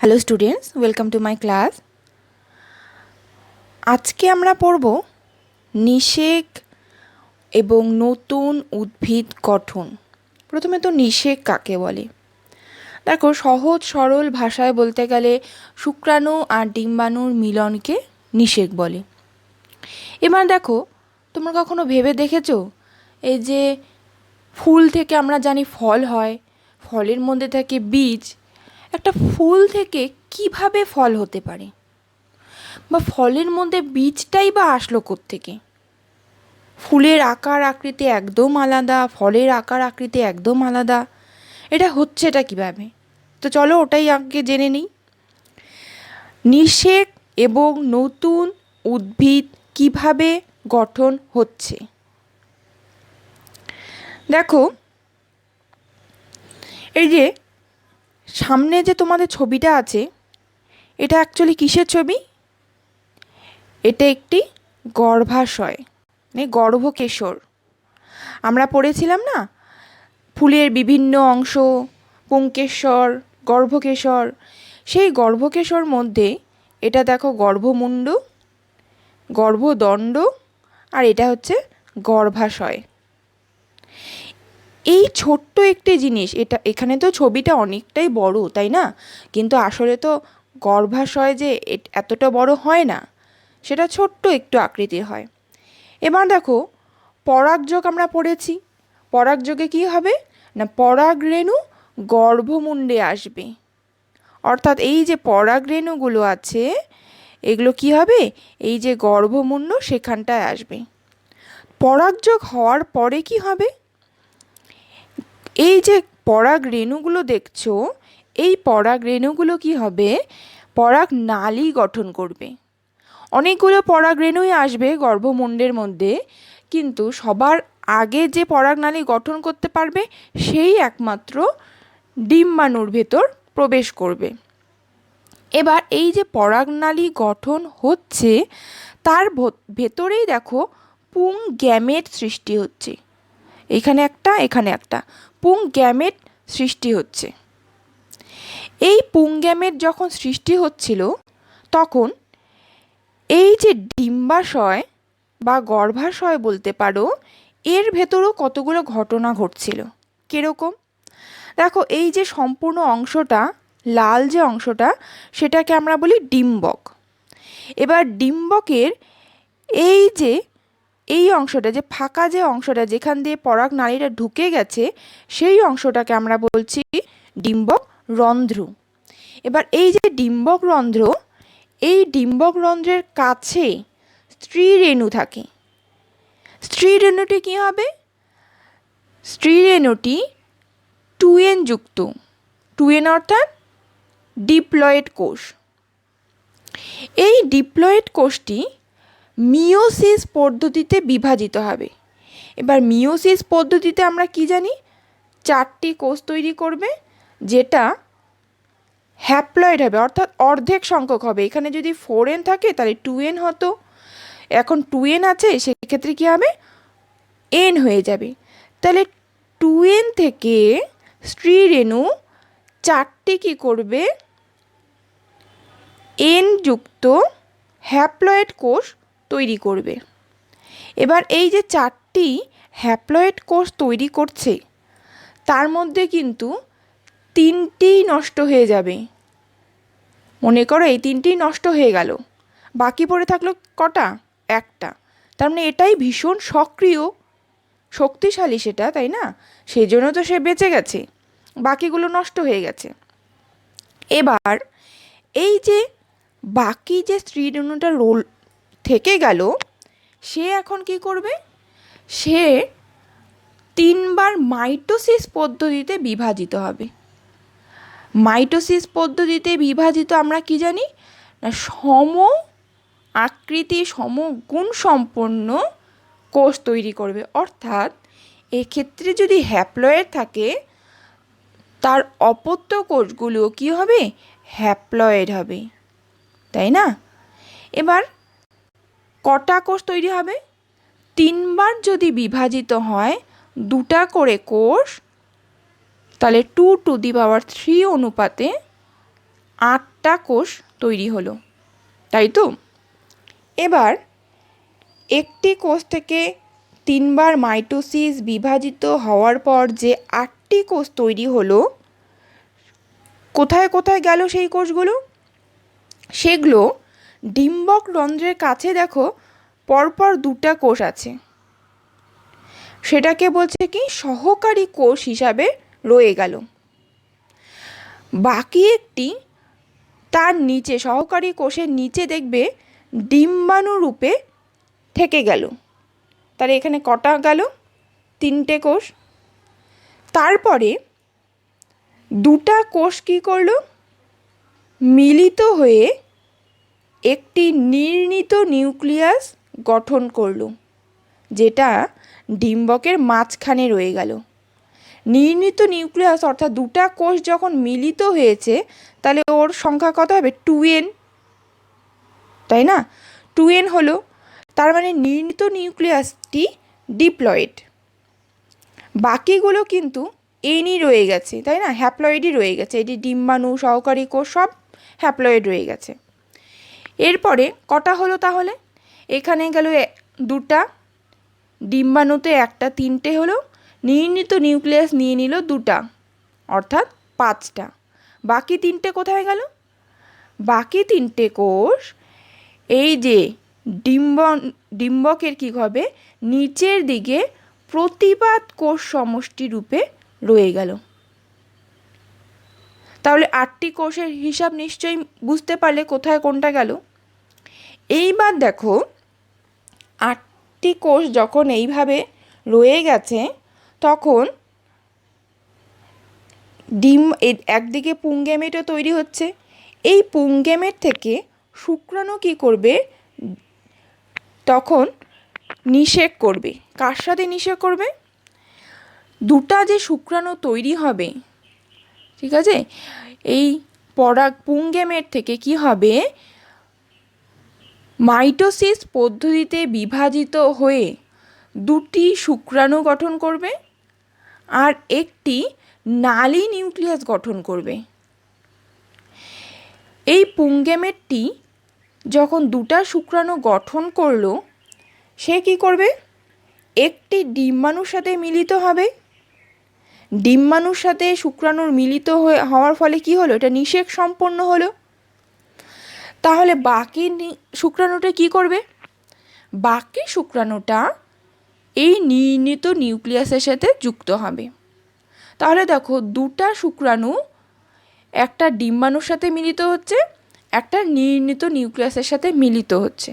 Hello students, welcome to my class. আজকে আমরা পড়ব নিষেক এবং নতুন উদ্ভিদ গঠন। প্রথমে তো নিষেক কাকে বলে? দেখো, সহজ সরল ভাষায় বলতে গেলে শুক্রাণু আর ডিম্বাণুর মিলনকে নিষেক বলে। এবার দেখো, তোমরা কখনো ভেবে দেখেছো এই যে ফুল থেকে আমরা জানি ফল হয়, ফলের মধ্যে থাকে বীজ। একটা ফুল থেকে কিভাবে ফল হতে পারে, বা ফলের মধ্যে বীজটাই বা আসলো কোত্থেকে? ফুলের আকার আকৃতি একদম আলাদা, ফলের আকার আকৃতি একদম আলাদা। এটা হচ্ছেটা কিভাবে? তো চলো ওটাই আগে জেনে নিই। নিষেক এবং নতুন উদ্ভিদ কিভাবে গঠন হচ্ছে। দেখো, এই যে সামনে যে তোমাদের ছবিটা আছে, এটা অ্যাকচুয়ালি কিসের ছবি? এটা একটি গর্ভাশয়, মানে গর্ভকেশর। আমরা পড়েছিলাম না, ফুলের বিভিন্ন অংশ, পুংকেশর, গর্ভকেশর। সেই গর্ভকেশর মধ্যে এটা দেখো গর্ভমুণ্ড, গর্ভদণ্ড, আর এটা হচ্ছে গর্ভাশয়। এই ছোট্ট একটি জিনিস, এটা এখানে তো ছবিটা অনেকটাই বড়, তাই না? কিন্তু আসলে তো গর্ভাশয় যে এতটা বড় হয় না, সেটা ছোট্ট একটু আকৃতির হয়। এবার দেখো, পরাগযোগ আমরা পড়েছি। পরাগযোগে কী হবে না, পরাগরেণু গর্ভমুণ্ডে আসবে। অর্থাৎ এই যে পরাগরেণুগুলো আছে, এগুলো কি হবে, এই যে গর্ভমুণ্ড সেখানটায় আসবে। পরাগযোগ হওয়ার পরে কি হবে, এই যে পরাগরেণুগুলো দেখছো, এই পরাগরেণুগুলো কি হবে, পরাগ নালী গঠন করবে। অনেকগুলো পরাগরেণুই আসবে গর্ভমুণ্ডের মধ্যে, কিন্তু সবার আগে যে পরাগনালী গঠন করতে পারবে সেই একমাত্র ডিম্বাণুর ভেতর প্রবেশ করবে। এবার এই যে পরাগনালী গঠন হচ্ছে, তার ভেতরেই দেখো পুং গ্যামেট সৃষ্টি হচ্ছে। এখানে একটা, এখানে একটা পুং গ্যামেট সৃষ্টি হচ্ছে। এই পুং গ্যামেট যখন সৃষ্টি হচ্ছিল, তখন এই যে ডিম্বাশয় বা গর্ভাশয় বলতে পারো, এর ভেতরও কতগুলো ঘটনা ঘটছিল। কীরকম? দেখো, এই যে সম্পূর্ণ অংশটা, লাল যে অংশটা, সেটাকে আমরা বলি ডিম্বক। এবার ডিম্বকের এই যে এই অংশটা, যে ফাঁকা যে অংশটা যেখান দিয়ে পরাগ নালীটা ঢুকে গেছে, সেই অংশটাকে আমরা বলছি ডিম্বক রন্ধ্র। এবার এই যে ডিম্বক রন্ধ্র, এই ডিম্বক রন্ধ্রের কাছে স্ত্রীরেণু থাকে। স্ত্রীরেণুটি কী হবে? স্ত্রীরেণুটি 2N যুক্ত। 2N অর্থাৎ ডিপ্লয়েড কোষ। এই ডিপ্লয়েড কোষটি মিওসিস পদ্ধতিতে বিভাজিত হবে। এবার মিওসিস পদ্ধতিতে আমরা কি জানি, 4টি কোষ তৈরি করবে, যেটা হ্যাপ্লয়েড হবে, অর্থাৎ অর্ধেক সংখ্যক হবে। এখানে যদি 4N থাকে তাহলে 2N হতো, এখন 2N আছে, সেক্ষেত্রে কী হবে, N হয়ে যাবে। তাহলে 2N থেকে স্ত্রীরেণু 4টি কী করবে, N যুক্ত হ্যাপ্লয়েড কোষ তৈরি করবে। এবার এই যে 4টি হ্যাপ্লয়েড কোষ তৈরি করছে, তার মধ্যে কিন্তু 3টি নষ্ট হয়ে যাবে। মনে করো এই 3টি নষ্ট হয়ে গেল, বাকি পড়ে থাকলো কটা? একটা। তার মানে এটাই ভীষণ সক্রিয়, শক্তিশালী সেটা, তাই না? সেই জন্য তো সে বেঁচে গেছে, বাকিগুলো নষ্ট হয়ে গেছে। এবার এই যে বাকি যে স্ত্রীরেণুটা রোল থেকে গেল, সে এখন কি করবে, সে 3বার মাইটোসিস পদ্ধতিতে বিভাজিত হবে। মাইটোসিস পদ্ধতিতে বিভাজিত আমরা কি জানি না, সম আকৃতি সমগুণ সম্পন্ন কোষ তৈরি করবে। অর্থাৎ এক্ষেত্রে যদি হ্যাপ্লয়েড থাকে, তার অপত্য কোষগুলো কি হবে, হ্যাপ্লয়েড হবে, তাই না? এবার কটা কোষ তৈরি হবে? 3বার যদি বিভাজিত হয় 2টা করে কোষ, তাহলে 2 টু দি পাওয়ার 3 অনুপাতে 8টা কোষ তৈরি হলো, তাই তো? এবার একটি কোষ থেকে 3বার মাইটোসিস বিভাজিত হওয়ার পর যে 8টি কোষ তৈরি হলো, কোথায় কোথায় গেল সেই কোষগুলো? সেগুলো ডিম্বক রন্ধ্রের কাছে দেখো পরপর 2টা কোষ আছে, সেটাকে বলছে কি সহকারী কোষ হিসাবে রয়ে গেল। বাকি একটি তার নিচে, সহকারী কোষের নিচে দেখবে ডিম্বাণু রূপে থেকে গেল। তাহলে এখানে কটা গেল? 3টে কোষ। তারপরে 2টা কোষ কী করলো? মিলিত হয়ে একটি নির্ণীত নিউক্লিয়াস গঠন করলো, যেটা ডিম্বকের মাঝখানে রয়ে গেল। নির্ণীত নিউক্লিয়াস অর্থাৎ 2টা কোষ যখন মিলিত হয়েছে, তাহলে ওর সংখ্যা কত হবে? 2n, তাই না? 2n হলো, তার মানে নির্ণীত নিউক্লিয়াসটি ডিপ্লয়েড। বাকিগুলো কিন্তু এনই রয়ে গেছে, তাই না? হ্যাপ্লয়েডই রয়ে গেছে। এটি ডিম্বাণু, সহকারী কোষ সব হ্যাপ্লয়েড রয়ে গেছে। এরপরে কটা হলো তাহলে? এখানে গেল 2টা, ডিম্বাণুতে 1টা, 3টে হলো। নির্ণীত নিউক্লিয়াস নিয়ে নিল 2টা, অর্থাৎ 5টা। বাকি 3টে কোথায় গেল? বাকি 3টে কোষ এই যে ডিম্বকের কী হবে, নিচের দিকে প্রতিপাদ কোষ সমষ্টি রূপে রয়ে গেল। তাহলে 8টি কোষের হিসাব নিশ্চয়ই বুঝতে পারলে কোথায় কোনটা গেল। এইবার দেখো 8টি কোষ যখন এইভাবে রয়ে গেছে, তখন একদিকে পুংগেমেটও তৈরি হচ্ছে। এই পুংগেমেট থেকে শুক্রাণু কী করবে? তখন নিষেক করবে। কার সাথে নিষেক করবে? 2টা যে শুক্রাণু তৈরি হবে, ঠিক আছে, এই পুংগেমেট থেকে কি হবে? মাইটোসিস পদ্ধতিতে বিভাজিত হয়ে 2টি শুক্রাণু গঠন করবে আর একটি নালী নিউক্লিয়াস গঠন করবে। এই পুংগেমেটটি যখন 2টা শুক্রাণু গঠন করলো, সে কি করবে? একটি ডিম্বাণুর সাথে মিলিত হবে। ডিম্বাণুর সাথে শুক্রাণুর মিলিত হওয়ার ফলে কি হলো? এটা নিষেক সম্পন্ন হলো। তাহলে বাকি শুক্রাণুটা কি করবে? বাকি শুক্রাণুটা এই নির্ণীত নিউক্লিয়াসের সাথে যুক্ত হবে। তাহলে দেখো 2টা শুক্রাণু একটা ডিম্বাণুর সাথে মিলিত হচ্ছে, একটা নির্ণীত নিউক্লিয়াসের সাথে মিলিত হচ্ছে।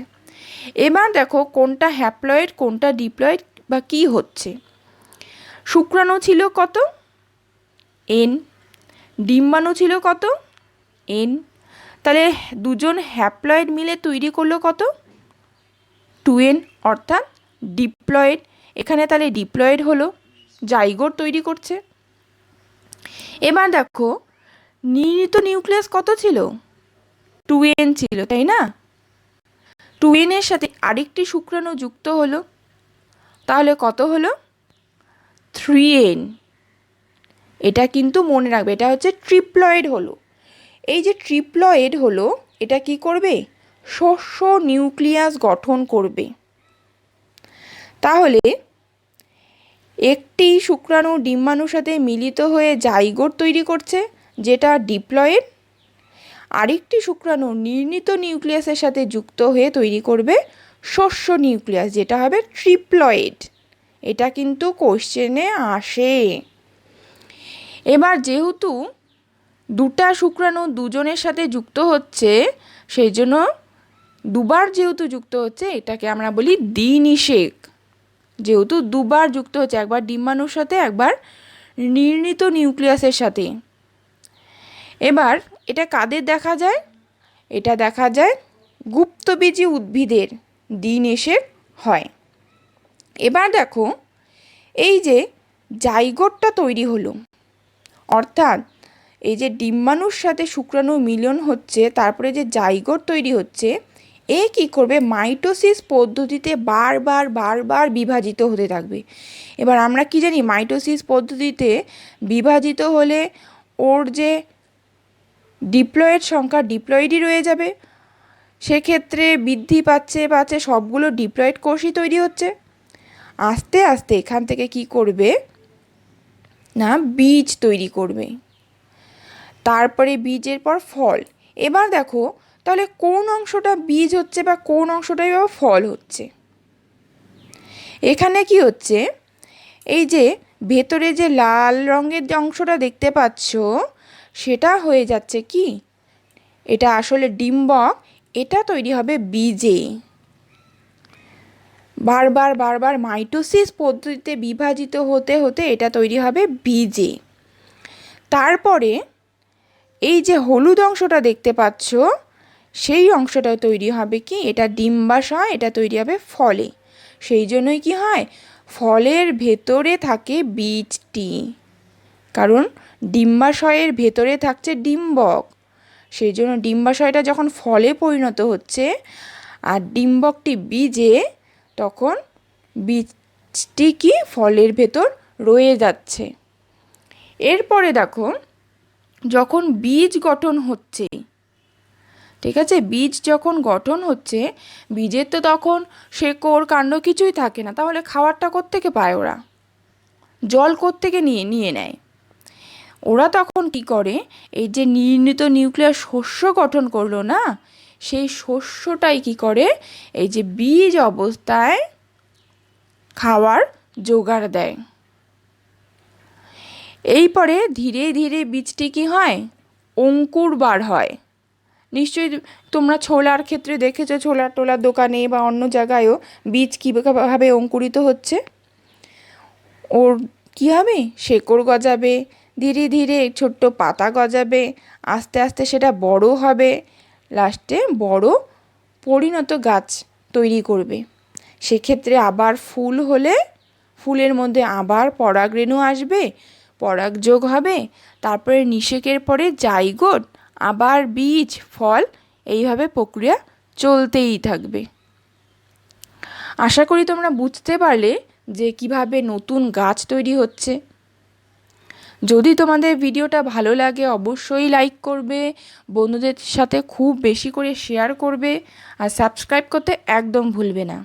এবার দেখো কোনটা হ্যাপ্লয়েড, কোনটা ডিপ্লয়েড বা কী হচ্ছে। শুক্রাণু ছিল কত? n। ডিম্বাণু ছিল কত? n। তাহলে দুজন হ্যাপ্লয়েড মিলে তৈরি করলো কত? 2n, অর্থাৎ ডিপ্লয়েড। এখানে তাহলে ডিপ্লয়েড হলো, জাইগোট তৈরি করছে। এবার দেখো নির্ণীত নিউক্লিয়াস কত ছিল? 2n ছিল, তাই না? 2n এর সাথে আরেকটি শুক্রাণু যুক্ত হলো, তাহলে কত হলো? 3n। এটা কিন্তু মনে রাখবে, এটা হচ্ছে ট্রিপ্লয়েড হলো। এই যে ট্রিপ্লয়েড হলো, এটা কি করবে? শস্য নিউক্লিয়াস গঠন করবে। তাহলে একটি শুক্রাণু ডিম্বাণুর সাথে মিলিত হয়ে জাইগোট তৈরি করছে, যেটা ডিপ্লয়েড। আরেকটি শুক্রাণু নির্ণীত নিউক্লিয়াসের সাথে যুক্ত হয়ে তৈরি করবে শস্য নিউক্লিয়াস, যেটা হবে ট্রিপ্লয়েড। এটা কিন্তু কোশ্চেনে আসে। এবার যেহেতু 2টা শুক্রাণু দুজনের সাথে যুক্ত হচ্ছে, সেই জন্য 2বার যেহেতু যুক্ত হচ্ছে, এটাকে আমরা বলি দ্বিনিষেক। যেহেতু 2বার যুক্ত হচ্ছে, একবার ডিম্বাণুর সাথে, একবার নির্ণীত নিউক্লিয়াসের সাথে। এবার এটা কাদের দেখা যায়? এটা দেখা যায় গুপ্তবীজী উদ্ভিদের দ্বিনিষেক হয়। এবার দেখো এই যে জাইগোটটা তৈরি হলো, অর্থাৎ এই যে ডিম্বাণুর সাথে শুক্রাণু মিলন হচ্ছে, তারপরে যে জাইগোট তৈরি হচ্ছে, এ কী করবে? মাইটোসিস পদ্ধতিতে বারবার বারবার বিভাজিত হতে থাকবে। এবার আমরা কি জানি? মাইটোসিস পদ্ধতিতে বিভাজিত হলে ওর যে ডিপ্লয়েড সংখ্যা ডিপ্লয়েডই রয়ে যাবে। সেক্ষেত্রে বৃদ্ধি পাচ্ছে পাচ্ছে সবগুলো ডিপ্লয়েড কোষই তৈরি হচ্ছে। আস্তে আস্তে এখান থেকে কি করবে না বীজ তৈরি করবে, তারপরে বীজের পর ফল। এবার দেখো তাহলে কোন অংশটা বীজ হচ্ছে বা কোন অংশটাই বা ফল হচ্ছে। এখানে কি হচ্ছে, এই যে ভেতরে যে লাল রঙের যে অংশটা দেখতে পাচ্ছ সেটা হয়ে যাচ্ছে কি, এটা আসলে ডিম্বক, এটা তৈরি হবে বীজে। বারবার বারবার মাইটোসিস পদ্ধতিতে বিভাজিত হতে হতে এটা তৈরি হবে বীজে। তারপরে এই যে হলুদ অংশটা দেখতে পাচ্ছ সেই অংশটা তৈরি হবে কি, এটা ডিম্বাশয়, এটা তৈরি হবে ফলে। সেই জন্যই কি হয়, ফলের ভেতরে থাকে বীজটি, কারণ ডিম্বাশয়ের ভেতরে থাকছে ডিম্বক। সেই জন্য ডিম্বাশয়টা যখন ফলে পরিণত হচ্ছে আর ডিম্বকটি বীজে, তখন বীজটি কি ফলের ভেতর রয়ে যাচ্ছে। এরপরে দেখো যখন বীজ গঠন হচ্ছে, ঠিক আছে, বীজ যখন গঠন হচ্ছে বীজের তো তখন শেকড় কাণ্ড কিছুই থাকে না, তাহলে খাবারটা কোত্থেকে পায় ওরা, জল কোত্থেকে নিয়ে নিয়ে নেয়। ওরা তখন কি করে, এই যে নির্মিত নিউক্লিয়াস শস্য গঠন করলো না, সেই শস্যটাই কি করে এই যে বীজ অবস্থায় খাওয়ার জোগাড় দেয়। এরপরে ধীরে ধীরে বীজটি কি হয়, অঙ্কুর বার হয়। নিশ্চয়ই তোমরা ছোলার ক্ষেত্রে দেখেছো, ছোলার টোলার দোকানে বা অন্য জায়গায়ও বীজ কীভাবে অঙ্কুরিত হচ্ছে। ওর কী হবে, শেকড় গজাবে, ধীরে ধীরে ছোট্ট পাতা গজাবে, আস্তে আস্তে সেটা বড় হবে, লাস্টে বড় পরিণত গাছ তৈরি করবে। সেক্ষেত্রে আবার ফুল হলে ফুলের মধ্যে আবার পরাগরেণু আসবে, পরাগযোগ হবে, তারপরে নিষেকের পরে জাইগোট, আবার বীজ, ফল, এইভাবে প্রক্রিয়া চলতেই থাকবে। আশা করি তোমরা বুঝতে পারলে যে কিভাবে নতুন গাছ তৈরি হচ্ছে। যদি তোমাদের ভিডিওটা ভালো লাগে অবশ্যই লাইক করবে, বন্ধুদের সাথে খুব বেশি করে শেয়ার করবে, আর সাবস্ক্রাইব করতে একদম ভুলবে না।